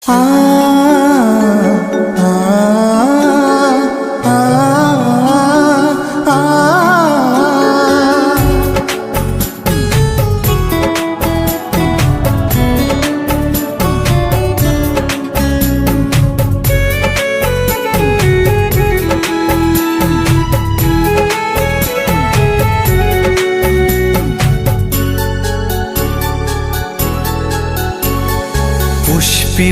পুষ্পে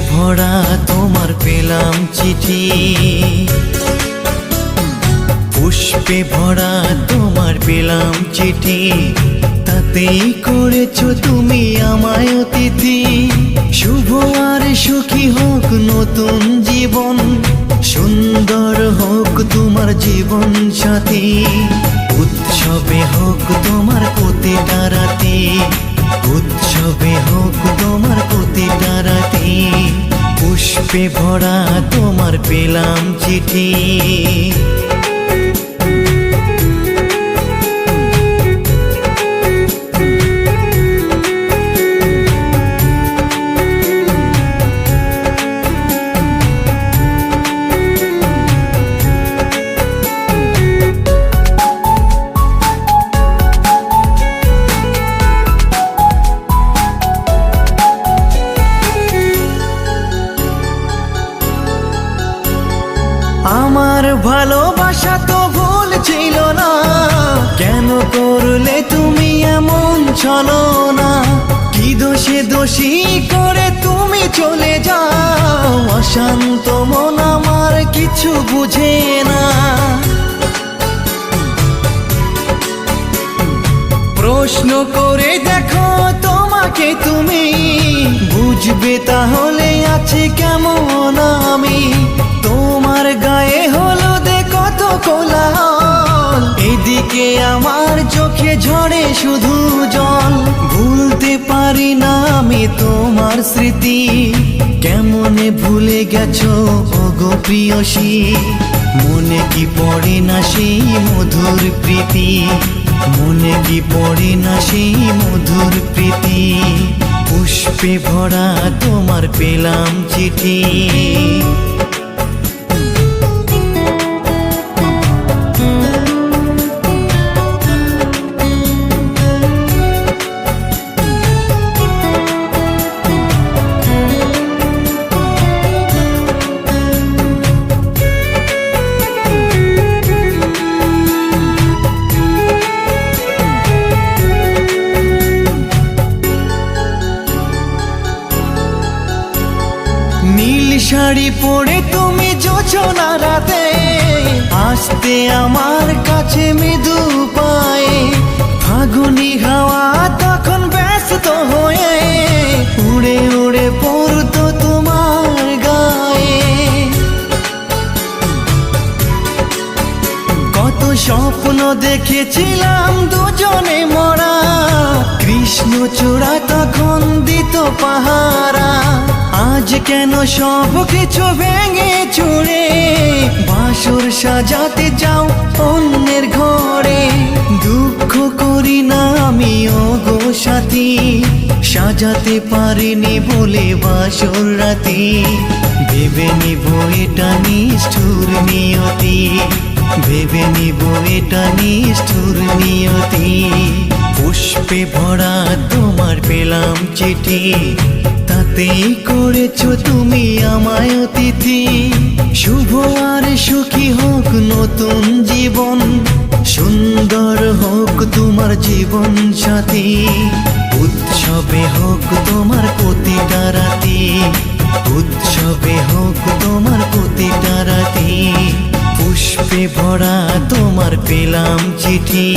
ভরা তোমার পেলাম চিঠি, পুষ্পে ভরা তোমার পেলাম চিঠি, তাতেই করেছো তুমি আমায় অতিথি। শুভ আর সুখী হোক নতুন জীবন, সুন্দর হোক তোমার জীবন সাথী। উৎসবে হোক তোমার প্রতিটা রাতি, উৎসবে হোক তোমার প্রতিটা রাতি। পুষ্পে ভরা তোমার পেলাম চিঠি। আমার ভালোবাসা তো ভুল ছিল না, কেন করলে তুমি এমন ছলনা? কি দোষে দোষী করে তুমি চলে যাও, অশান্ত মন আমার কিছু বুঝে না। প্রশ্ন করে দেখো তোমাকে তুমি, বুঝবে তাহলে আছে কেমন আমি। তোমার গায়ে হলুদে কত কোলাহল, এদিকে আমার চোখে ঝরে শুধু জল। ভুলতে পারি না আমি তোমার স্মৃতি, কেমনে ভুলে গেছো ওগো প্রিয়সী। মনে কি পড়ে না সেই মধুর প্রীতি, মনে কি পড়ে না সেই মধুর প্রীতি। পুষ্পে ভরা তোমার পেলাম চিঠি। নীল শাড়ি পরে তুমি যোছনা রাতে, আসতে আমার কাছে মৃদু পায়ে। ফাগুনি হাওয়া তখন ব্যস্ত হয়ে উড়ে উড়ে পড়তো তোমার গায়ে। কত স্বপ্ন দেখেছিলাম দুজনে মরা, কৃষ্ণচূড়া তখন দিত পাহারা। আজ কেন সব কিছু ভেঙে চুড়ে বাসর সাজাতে যাও অন্যের ঘরে? দুঃখ করি না আমি ওগো সাথী, সাজাতে পারিনি বলে বাসর রাতি। ভেবে নিব এটা নিষ্ঠুর নিয়তি, ভেবে নিব এটা নিষ্ঠুর নিয়তি। পুষ্পে ভরা তোমার পেলাম চিঠি, তাতেই করেছো তুমি আমায় অতিথি। শুভ আর সুখী হোক নতুন জীবন, সুন্দর হোক তোমার জীবন সাথী। উৎসবে হোক তোমার প্রতিটা রাতি, উৎসবে হোক তোমার প্রতিটা রাতি। পুষ্পে ভরা তোমার পেলাম চিঠি।